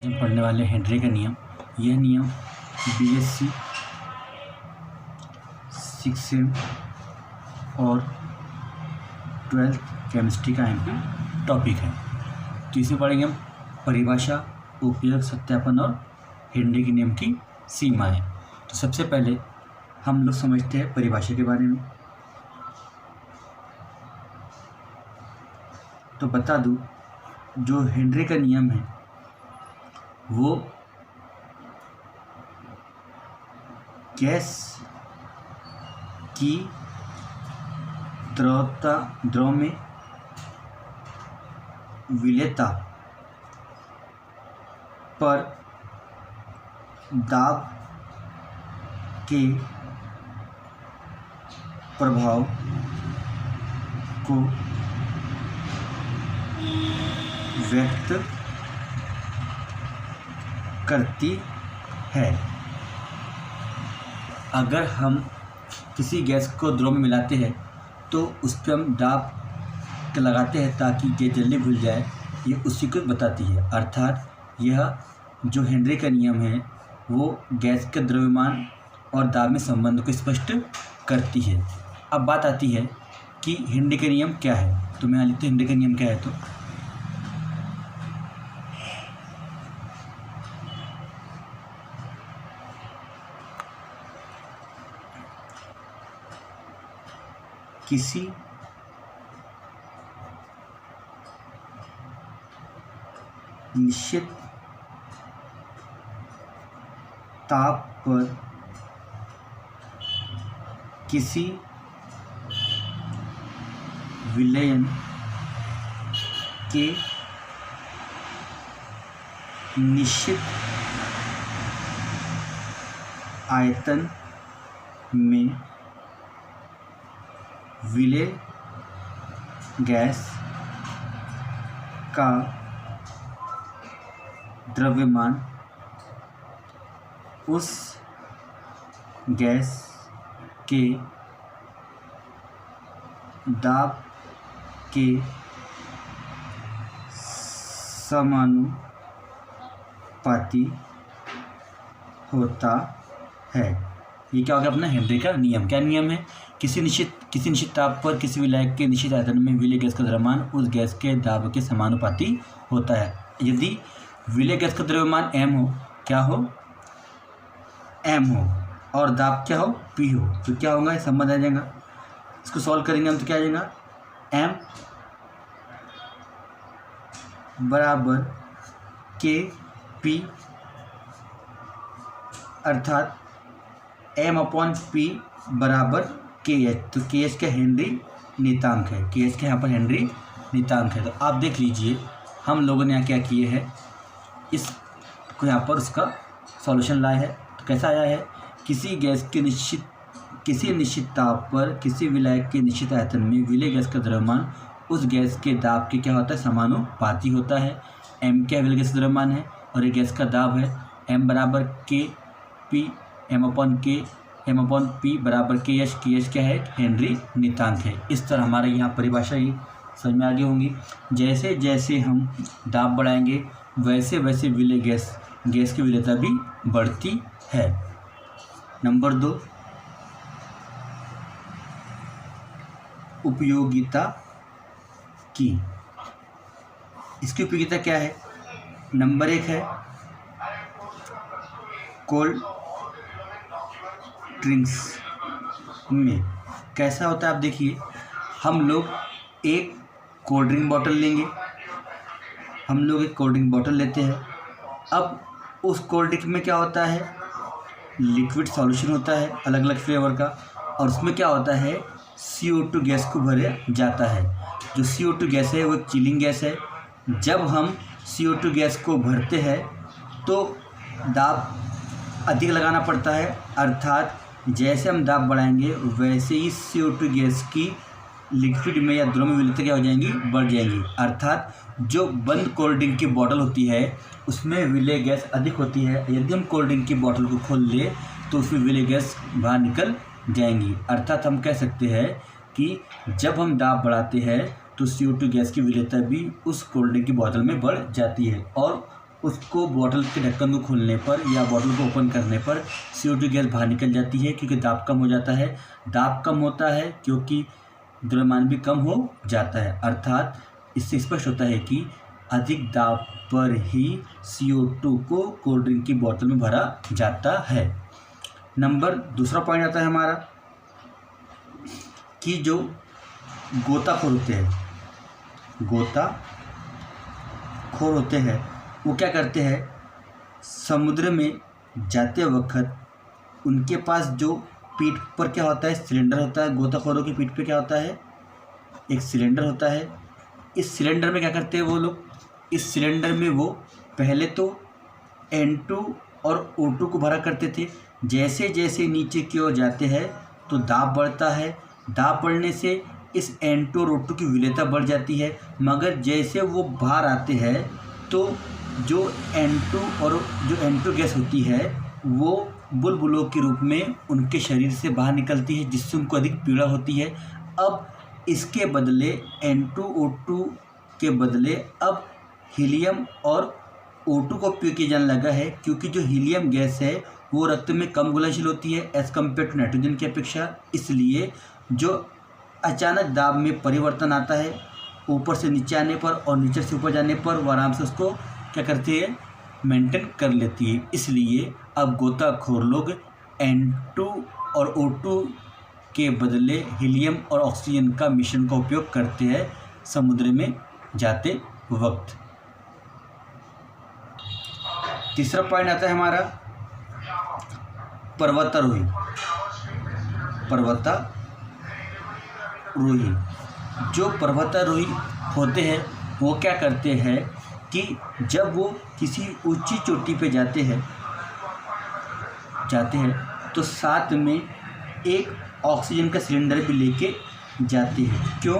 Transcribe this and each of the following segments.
हम पढ़ने वाले हेनरी का नियम। यह नियम बीएससी 6 सेम और 12th केमिस्ट्री का एमपी टॉपिक है। तो इसे पढ़ेंगे हम परिभाषा, उपयोग, सत्यापन और हेनरी के नियम की सीमाएं। तो सबसे पहले हम लोग समझते हैं परिभाषा के बारे में। तो बता दूं, जो हेनरी का नियम है वो गैस की द्रव में विलेयता पर दाब के प्रभाव को व्यक्त करती है। अगर हम किसी गैस को द्रव में मिलाते हैं तो उस पर हम दाब लगाते हैं ताकि गैस जल्दी घुल जाए, ये उसी को बताती है। अर्थात यह जो हेनरी का नियम है वो गैस के द्रव्यमान और दाब में संबंध को स्पष्ट करती है। अब बात आती है कि हेनरी का नियम क्या है। तो मैं लिखता हूँ हेनरी का नियम क्या है। तो किसी निश्चित ताप पर किसी विलयन के निश्चित आयतन में विलेय गैस का द्रव्यमान उस गैस के दाब के समानुपाती होता है। ये क्या हो गया अपना हेनरी का नियम। क्या नियम है? किसी निश्चित ताप पर किसी विलायक के निश्चित आयतन में विलेय गैस का द्रव्यमान उस गैस के दाब के समानुपाती होता है। यदि विलेय गैस का द्रव्यमान m हो, क्या हो? m हो, और दाब क्या हो? p हो, तो क्या होगा? ये संबंध आ जाएगा। इसको सॉल्व करेंगे हम तो क्या आ जाएगा? m बराबर Kp, अर्थात m/p बराबर KH। तो KH का हेनरी नियतांक है। KH का यहाँ पर हेनरी नियतांक है। तो आप देख लीजिए हम लोगों ने यहाँ क्या किए हैं, इसको यहाँ पर उसका सॉल्यूशन लाया है। तो कैसा आया है? किसी निश्चित ताप पर किसी विलायक के निश्चित आयतन में विलेय गैस का द्रव्यमान उस गैस के दाब के क्या होता है? समानुपाती होता है। m क्या विलेय गैस का द्रव्यमान है और ये गैस का दाब है। m बराबर Kp, m/p बराबर KH। KH क्या है? हेनरी नियतांक है। इस तरह हमारे यहाँ परिभाषा ही समझ में आगे होंगी। जैसे जैसे हम दाब बढ़ाएंगे वैसे वैसे विलेय गैस की विलेयता भी बढ़ती है। नंबर 2, उपयोगिता की। इसकी उपयोगिता क्या है? नंबर 1 है कोल्ड ड्रिंक्स में कैसा होता है आप देखिए। हम लोग एक कोल्ड ड्रिंक बॉटल लेते हैं। अब उस कोल्ड ड्रिंक में क्या होता है? लिक्विड सॉल्यूशन होता है अलग अलग फ्लेवर का, और उसमें क्या होता है? CO2 गैस को भरे जाता है। जो CO2 गैस है वो एक चिलिंग गैस है। जब हम CO2 गैस को भरते हैं तो दाब अधिक लगाना पड़ता है। अर्थात जैसे हम दाब बढ़ाएंगे वैसे ही CO2 गैस की लिक्विड में या द्रव में विलेयता क्या हो जाएंगी? बढ़ जाएंगी। अर्थात जो बंद कोल्ड ड्रिंक की बोतल होती है उसमें विलेय गैस अधिक होती है। यदि हम कोल्ड ड्रिंक की बोतल को खोल ले तो उसमें विलेय गैस बाहर निकल जाएंगी। अर्थात हम कह सकते हैं कि जब हम दाब बढ़ाते हैं तो CO2 गैस की विलेयता भी उस कोल्ड ड्रिंक की बोतल में बढ़ जाती है और उसको बॉटल के ढक्कन को खोलने पर या बॉटल को ओपन करने पर CO2 गैस बाहर निकल जाती है, क्योंकि दाब कम हो जाता है। दाब कम होता है क्योंकि द्रव्यमान भी कम हो जाता है। अर्थात इससे स्पष्ट होता है कि अधिक दाब पर ही CO2 को कोल्ड ड्रिंक की बोतल में भरा जाता है। दूसरा पॉइंट आता है हमारा कि जो गोताखोर होते हैं वो क्या करते हैं, समुद्र में जाते वक्त उनके पास जो पीठ पर क्या होता है, सिलेंडर होता है। गोताखोरों की पीठ पे क्या होता है, एक सिलेंडर होता है। इस सिलेंडर में क्या करते हैं वो लोग, इस सिलेंडर में वो पहले तो N2 और O2 को भरा करते थे। जैसे जैसे नीचे की ओर जाते हैं तो दाब बढ़ता है। दाब बढ़ने से इस N2 और O2 की विलेयता बढ़ जाती है, मगर जैसे वो बाहर आते हैं तो जो N2 गैस होती है वो बुलबुलों के रूप में उनके शरीर से बाहर निकलती है, जिससे उनको अधिक पीड़ा होती है। अब इसके बदले N2O2 के बदले अब हीलियम और O2 का उपयोग किया जाने लगा है, क्योंकि जो हीलियम गैस है वो रक्त में कम घुलनशील होती है एज़ कम्पेयर टू नाइट्रोजन की अपेक्षा। इसलिए जो अचानक दाब में परिवर्तन आता है ऊपर से नीचे आने पर और नीचे से ऊपर जाने पर, वो आराम से उसको क्या करती है, मेंटेन कर लेती है। इसलिए अब गोताखोर लोग N2 और O2 के बदले हीलियम और ऑक्सीजन का मिश्रण का उपयोग करते हैं समुद्र में जाते वक्त। तीसरा पॉइंट आता है हमारा पर्वतारोही। जो पर्वतारोही होते हैं वो क्या करते हैं कि जब वो किसी ऊंची चोटी पे जाते हैं तो साथ में एक ऑक्सीजन का सिलेंडर भी लेके जाते हैं। क्यों?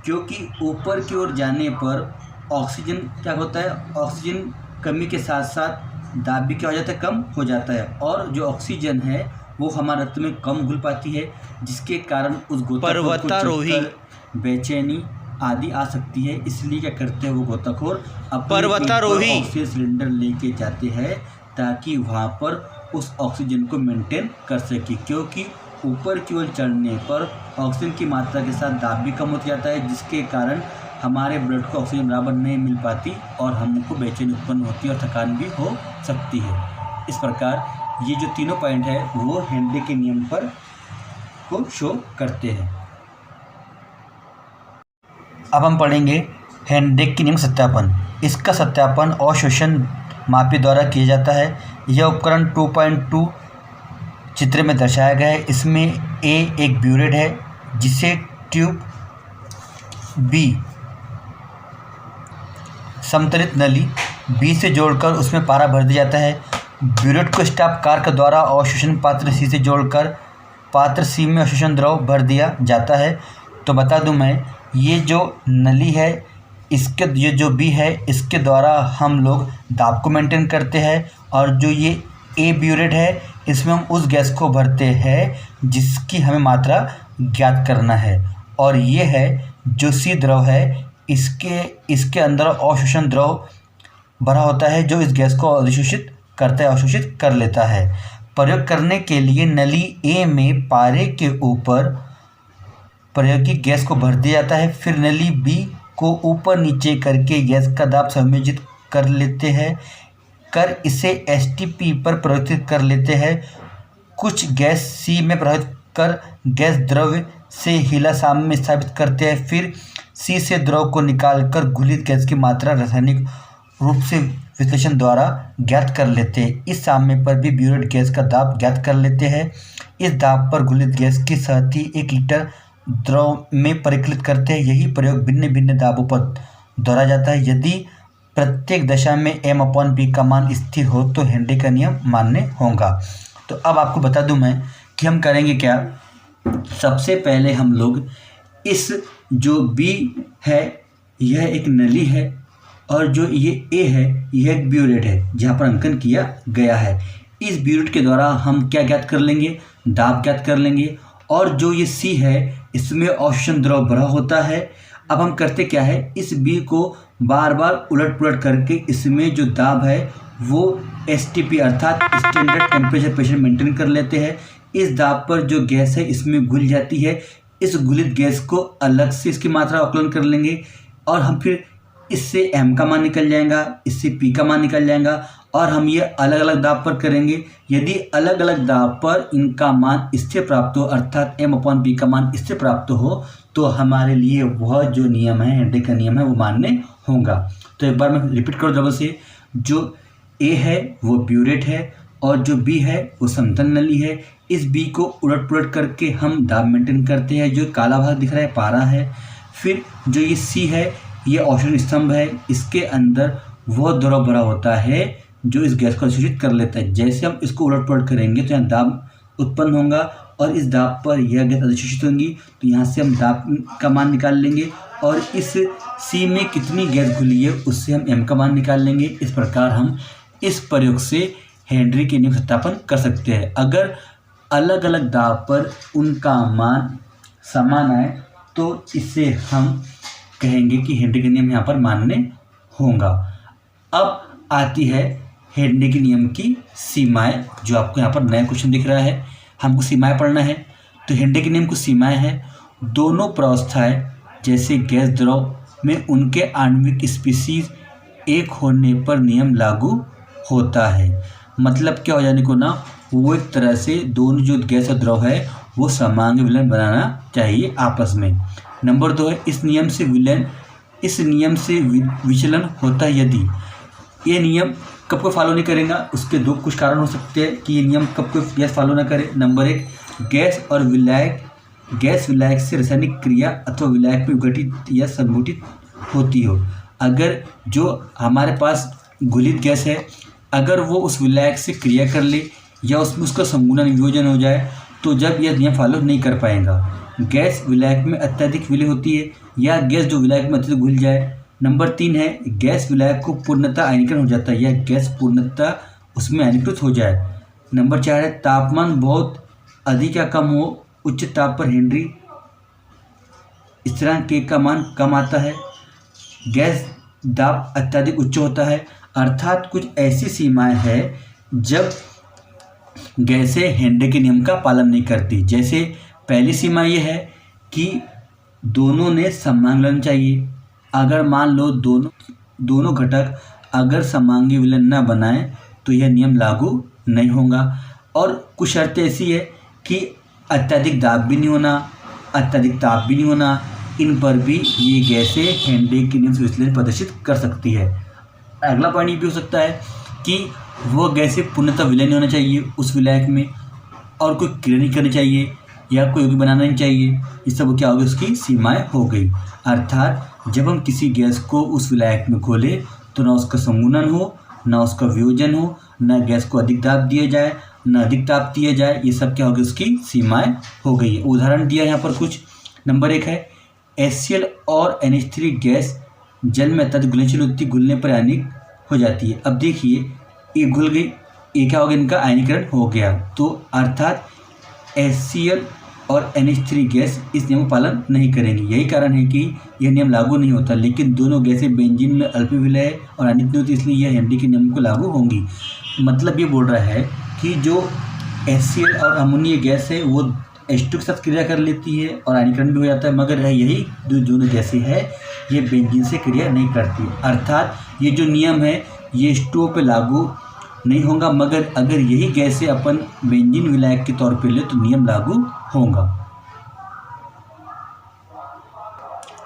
क्योंकि ऊपर की ओर जाने पर ऑक्सीजन क्या होता है, ऑक्सीजन कमी के साथ साथ दाब भी क्या हो जाता है, कम हो जाता है। और जो ऑक्सीजन है वो हमारे रक्त में कम घुल पाती है, जिसके कारण उस गोताखोर को चक्कर, बेचैनी आदि आ सकती है। इसलिए क्या करते हैं वो गोताखोर अपने ऑक्सीजन सिलेंडर लेके जाते हैं ताकि वहाँ पर उस ऑक्सीजन को मेंटेन कर सके, क्योंकि ऊपर की ओर चढ़ने पर ऑक्सीजन की मात्रा के साथ दाब भी कम हो जाता है, जिसके कारण हमारे ब्लड को ऑक्सीजन बराबर नहीं मिल पाती और हमको बेचैनी उत्पन्न होती है और थकान भी हो सकती है। इस प्रकार ये जो तीनों पॉइंट है वो हेनरी के नियम पर को शो करते हैं। अब हम पढ़ेंगे हेनरी के नियम सत्यापन। इसका सत्यापन अवशोषण मापी द्वारा किया जाता है। यह उपकरण 2.2 चित्र में दर्शाया गया है। इसमें A एक ब्यूरेट है जिसे ट्यूब B समतलित नली B से जोड़कर उसमें पारा भर दिया जाता है। ब्यूरेट को स्टॉप कार द्वारा अवशोषण पात्र C से जोड़कर पात्र C में अवशोषण द्रव भर दिया जाता है। तो बता दूं मैं, ये जो नली है इसके ये जो B है इसके द्वारा हम लोग दाब को मेंटेन करते हैं, और जो ये A ब्यूरेट है इसमें हम उस गैस को भरते हैं जिसकी हमें मात्रा ज्ञात करना है। और ये है जो C द्रव है, इसके अंदर अवशोषण द्रव भरा होता है जो इस गैस को अवशोषित कर लेता है। प्रयोग करने के लिए नली A में पारे के ऊपर प्रायोगिक गैस को भर दिया जाता है। फिर नली B को ऊपर नीचे करके गैस का दाब समायोजित कर लेते हैं, इसे STP पर परिवर्तित कर लेते हैं। कुछ गैस C में प्रवाहित कर गैस द्रव से हिला साम्य में स्थापित करते हैं। फिर C से द्रव को निकालकर घुलित गैस की मात्रा रासायनिक रूप से विश्लेषण द्वारा ज्ञात कर लेते हैं। इस साम्य पर भी ब्यूरेट गैस का दाब ज्ञात कर लेते हैं। इस दाब पर घुलित गैस की सहती 1 लीटर द्रव में परिकलित करते हैं। यही प्रयोग भिन्न भिन्न दाबों पर दोहराया जाता है। यदि प्रत्येक दशा में m/p का मान स्थिर हो तो हेनरी का नियम मान्य होगा। तो अब आपको बता दूं मैं कि हम करेंगे क्या। सबसे पहले हम लोग इस जो B है यह एक नली है, और जो ये A है यह एक ब्यूरेट है जहाँ पर अंकन किया गया है। इस ब्यूरेट के द्वारा हम क्या ज्ञात कर लेंगे, दाब ज्ञात कर लेंगे। और जो ये C है इसमें अवशोषण द्रव भरा होता है। अब हम करते क्या है, इस B को बार बार उलट पुलट करके इसमें जो दाब है वो STP अर्थात स्टैंडर्ड टेम्परेचर प्रेशर मेंटेन कर लेते हैं। इस दाब पर जो गैस है इसमें घुल जाती है। इस घुलित गैस को अलग से इसकी मात्रा आकलन कर लेंगे और हम फिर इससे M का मान निकल जाएगा, इससे P का मान निकल जाएगा और हम ये अलग अलग दाब पर करेंगे। यदि अलग अलग दाब पर इनका मान इससे प्राप्त हो अर्थात M/P का मान इससे प्राप्त हो तो हमारे लिए वह जो नियम है, हेनरी का नियम है, वो मान्य होगा। तो एक बार मैं रिपीट करूँ डबल से, जो A है वो ब्यूरेट है और जो B है वो समतल नली है। इस B को उलट पुलट करके हम दाब मेंटेन करते हैं। जो काला भाग दिख रहा है पारा है। फिर जो ये C है ये ऑक्सीजन स्तंभ है। इसके अंदर वह द्रव भरा होता है जो इस गैस को अवशोषित कर लेता है। जैसे हम इसको उलट पुलट करेंगे तो यहाँ दाब उत्पन्न होगा और इस दाब पर यह गैस अधिशोषित होंगी। तो यहाँ से हम दाब का मान निकाल लेंगे और इस C में कितनी गैस घुली है उससे हम M का मान निकाल लेंगे। इस प्रकार हम इस प्रयोग से हेनरी के नियम सत्यापन कर सकते हैं। अगर अलग अलग दाब पर उनका मान समान आए तो इससे हम कहेंगे कि हेनरी के नियम यहाँ पर मान्य होगा। अब आती है हेनरी के नियम की सीमाएं, जो आपको यहाँ पर नया क्वेश्चन दिख रहा है। हमको सीमाएं पढ़ना है। तो हेनरी के नियम की सीमाएं हैं, दोनों प्रावस्थाएं जैसे गैस द्रव में उनके आणविक स्पीशीज एक होने पर नियम लागू होता है। मतलब क्या हो जाने को ना, वो एक तरह से दोनों जो गैस और द्रव है वो समांगी विलयन बनाना चाहिए आपस में। नंबर 2 है इस नियम से विचलन होता है यदि ये नियम कब को फॉलो नहीं करेगा। उसके कुछ कारण हो सकते हैं कि ये नियम कब को गैस फॉलो ना करे। नंबर 1, गैस विलायक से रासायनिक क्रिया अथवा विलायक में विघटित या संघटित होती हो। अगर जो हमारे पास घुलित गैस है अगर वो उस विलायक से क्रिया कर ले या उसमें उसका संगुणन वियोजन हो जाए तो जब यह नियम फॉलो नहीं कर पाएगा। गैस विलायक में अत्यधिक विलय होती है या गैस जो विलायक में अत्यधिक घुल जाए। नंबर 3 है गैस विलायक को पूर्णतः आयनीकरण हो जाता है या गैस पूर्णतः उसमें आयनीकृत हो जाए। नंबर 4 है तापमान बहुत अधिक या कम हो, उच्च ताप पर हेनरी स्थिरांक K का मान कम आता है। गैस दाब अत्यधिक उच्च होता है। अर्थात कुछ ऐसी सीमाएं हैं जब गैसें हेनरी के नियम का पालन नहीं करती। जैसे पहली सीमा ये है कि दोनों ने समान विलयन चाहिए। अगर मान लो दोनों घटक अगर समांगी विलयन न बनाए तो यह नियम लागू नहीं होगा। और कुछ शर्तें ऐसी है कि अत्यधिक दाब भी नहीं होना, अत्यधिक ताप भी नहीं होना। इन पर भी ये गैसें हेनरी के नियम से विचलन प्रदर्शित कर सकती है। अगला पॉइंट ये भी हो सकता है कि वह गैसें पूर्णतः विलय नहीं होना चाहिए उस विलायक में और कोई क्रिया नहीं करनी चाहिए या कोई यौगिक बनाना नहीं चाहिए। ये सब क्या होगी, उसकी सीमाएं हो गई। अर्थात जब हम किसी गैस को उस विलायक में घोले तो ना उसका संगुणन हो, ना उसका वियोजन हो, ना गैस को अधिक दाब दिया जाए, ना अधिक ताप दिया जाए। ये सब क्या होगी, उसकी सीमाएं हो गई है। उदाहरण दिया यहाँ पर कुछ। नंबर 1 है HCl और NH3 गैस जल में अत्यधिक घुलनशील होती, घुलने पर आयनिक हो जाती है। अब देखिए ये घुल गई, ये क्या हो गया, इनका आयनीकरण हो गया। तो अर्थात HCl और NH3 गैस इस नियम का पालन नहीं करेंगी। यही कारण है कि यह नियम लागू नहीं होता। लेकिन दोनों गैसें बेंजीन में अल्प विलय और आयनिक नहीं होती, इसलिए यह हेनरी के नियम को लागू होंगी। मतलब ये बोल रहा है कि जो HCl और अमोनिया गैस है वो H2 के साथ क्रिया कर लेती है और आयनीकरण भी हो जाता है, मगर यही जो दोनों गैसें है ये बेंजीन से क्रिया नहीं करती। अर्थात ये जो नियम है ये H2O पे लागू नहीं होगा, मगर अगर यही गैसें अपन बेंजीन विलायक के तौर पे ले तो नियम लागू होगा।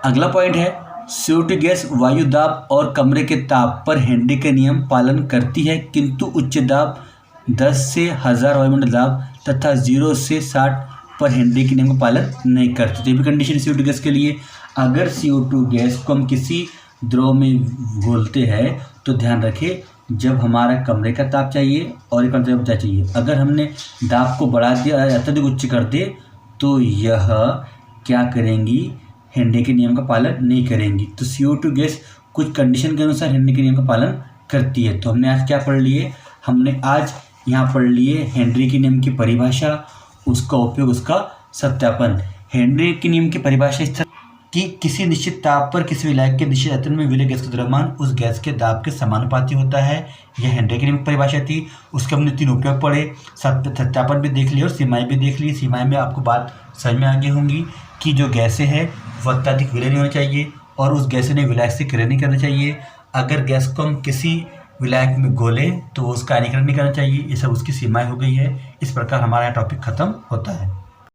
अगला पॉइंट है CO2 गैस वायु दाब और कमरे के ताप पर हेनरी का नियम पालन करती है, किंतु उच्च दाब 10 से 1000 वायुमंडल दाब तथा 0 से 60 पर हेनरी के नियम का पालन नहीं करती। तो ये भी कंडीशन CO2 गैस के लिए। अगर CO2 गैस को हम किसी द्रव में घोलते हैं तो ध्यान रखें जब हमारा कमरे का ताप चाहिए और एक ताप चाहिए। अगर हमने दाब को बढ़ा दिया, अत्यधिक उच्च कर दे तो यह क्या करेंगी, हेनरी के नियम का पालन नहीं करेंगी। तो CO2 गैस कुछ कंडीशन के अनुसार हेनरी के नियम का पालन करती है। तो हमने आज क्या पढ़ लिए, हमने आज यहाँ पढ़ लिए हेनरी के नियम की परिभाषा, उसका उपयोग, उसका सत्यापन। हेनरी के नियम की परिभाषा इस तरह कि किसी निश्चित ताप पर किसी विलायक के निश्चित आयतन में विलय गैस का द्रव्यमान उस गैस के दाब के समानुपाती होता है। यह हेनरी की परिभाषा थी। उसके हमने 3 उपयोग पढ़े, सत्यापन भी देख लिया और सीमाएं भी देख ली। सीमाएं में आपको बात समझ में आ गई होंगी कि जो गैसें हैं वो अत्यधिक विलय नहीं होना चाहिए और उस गैस ने विलायक से क्रिया नहीं करना चाहिए। अगर गैस को हम किसी विलायक में घोलें तो उसका आयनीकरण नहीं करना चाहिए। ये सब उसकी सीमाएँ हो गई है। इस प्रकार हमारा टॉपिक खत्म होता है।